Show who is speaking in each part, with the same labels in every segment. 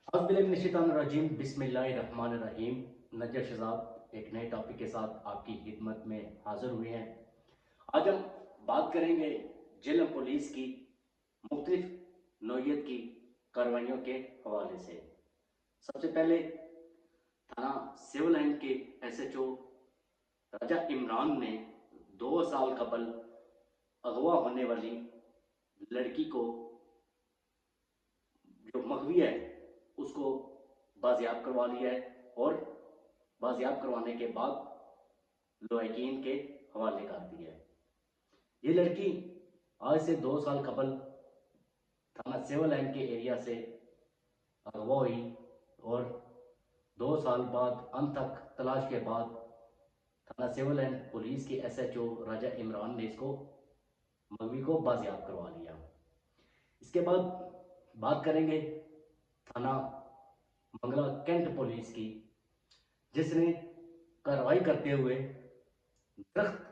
Speaker 1: औज़ुबिल्लाहिमिनश्शैतानिर्रजीम बिस्मिल्लाहिर्रहमानिर्रहीम। नजर शहजाद एक नए टॉपिक के साथ आपकी खिदमत में हाजिर हुए हैं। आज हम बात करेंगे जेलम पुलिस की मुख्तलिफ नौइयत की कार्रवाइयों के हवाले से। सबसे पहले थाना सिविल लाइन के SHO राजा इमरान ने 2 साल कबल अगवा होने वाली लड़की को जो मगवी है उसको बाजियाब करवा लिया है और बाजियाब करवाने के बाद लोहकीन के हवाले कर दिया है। ये लड़की आज से 2 साल कबल थाना सिविल लाइन के एरिया से अगवा हुई और 2 साल बाद अंत तक तलाश के बाद थाना सिविल लाइन पुलिस के SHO राजा इमरान ने इसको मगवी को बाजियाब करवा लिया। इसके बाद बात करेंगे थाना मंगला कैंट पुलिस की, जिसने कार्रवाई करते हुए दरख्त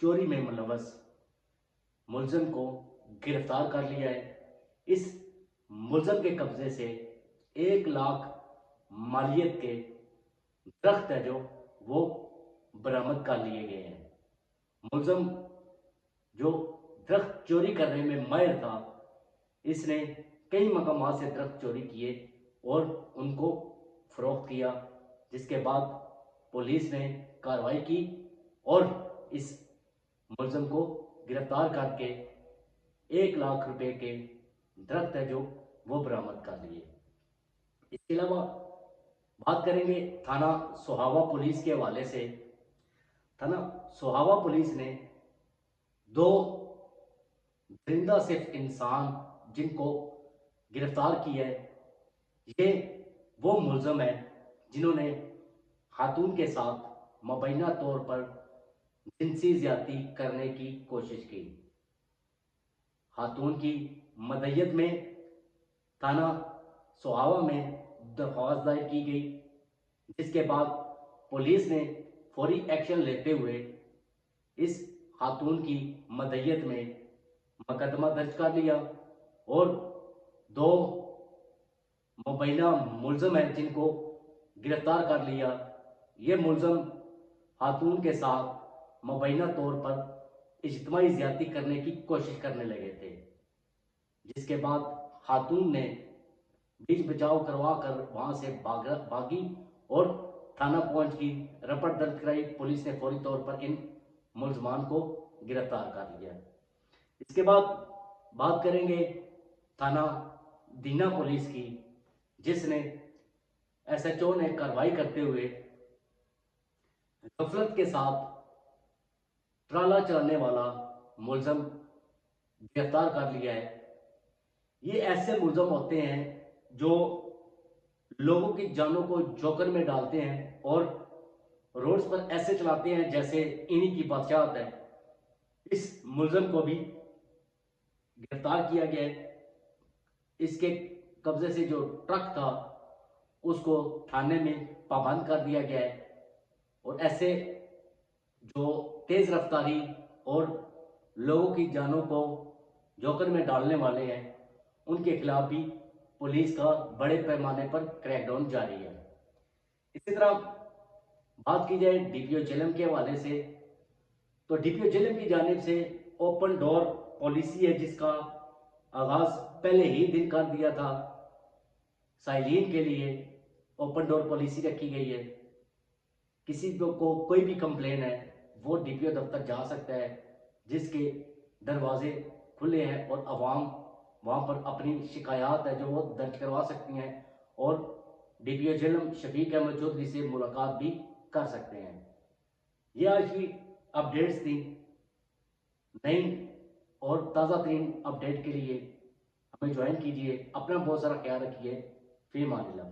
Speaker 1: चोरी में मुलव्वस मुलजिम को गिरफ्तार कर लिया है। इस मुलजिम के कब्जे से 1 लाख मालियत के दरख्त है जो वो बरामद कर लिए गए हैं। मुलजिम जो दरख्त चोरी करने में माहिर था, इसने कई मकामात से दरख्त चोरी किए और उनको फरोख्त किया, जिसके बाद पुलिस ने कार्रवाई की और इस मुलजिम को गिरफ्तार करके 1 लाख रुपए के दरख्त है जो वो बरामद कर लिए। इसके अलावा बात करेंगे थाना सोहावा पुलिस के हवाले से। थाना सोहावा पुलिस ने 2 जिंदा सिर्फ इंसान जिनको गिरफ्तार किया है, ये वो मुलजिम है जिन्होंने खातून के साथ मुबैना तौर पर जिनसी ज्यादती करने की कोशिश की। खातून की मदय्यत में थाना सोहावा में दरख्वास्त दायर की गई, जिसके बाद पुलिस ने फौरी एक्शन लेते हुए इस खातून की मदय्यत में मुकदमा दर्ज कर लिया और 2 मुबैना मुलजिम है जिनको गिरफ्तार कर लिया। ये मुलजिम खातून के साथ मुबैना तौर पर इज्तिमाई ज्यादती करने की कोशिश करने लगे थे, जिसके बाद खातून ने बीच बचाव करवा कर वहां से भागी और थाना पहुंच की रपट दर्ज कराई। पुलिस ने फौरी तौर पर इन मुलजमान को गिरफ्तार कर लिया। इसके बाद बात करेंगे थाना दीना पुलिस की, जिसने SHO ने कार्रवाई करते हुए गफलत के साथ ट्राला चलाने वाला मुलजिम गिरफ्तार कर लिया है। ये ऐसे मुलजिम होते हैं जो लोगों की जानों को जोखिम में डालते हैं और रोड्स पर ऐसे चलाते हैं जैसे इन्हीं की बादशाहत है। इस मुलजिम को भी गिरफ्तार किया गया है। इसके कब्जे से जो ट्रक था उसको थाने में पाबंद कर दिया गया है और ऐसे जो तेज रफ्तारी और लोगों की जानों को जोखिम में डालने वाले हैं, उनके खिलाफ भी पुलिस का बड़े पैमाने पर क्रैकडाउन जारी है। इसी तरह बात की जाए DPO जेलम के हवाले से, तो DPO जेलम की जानिब से ओपन डोर पॉलिसी है, जिसका आगाज पहले ही दिन कर दिया था। साइलिन के लिए ओपन डोर पॉलिसी रखी गई है। किसी को कोई भी कंप्लेन है वो DPO दफ्तर जा सकता है, जिसके दरवाजे खुले हैं और अवाम वहाँ पर अपनी शिकायत है जो वो दर्ज करवा सकती हैं और DPO जेलम शफीक अहमद चौधरी से मुलाकात भी कर सकते हैं। ये आज की अपडेट्स थी। नई और ताज़ा तरीन अपडेट के लिए हमें ज्वाइन कीजिए। अपना बहुत सारा ख्याल रखिए। फी अमान अल्लाह।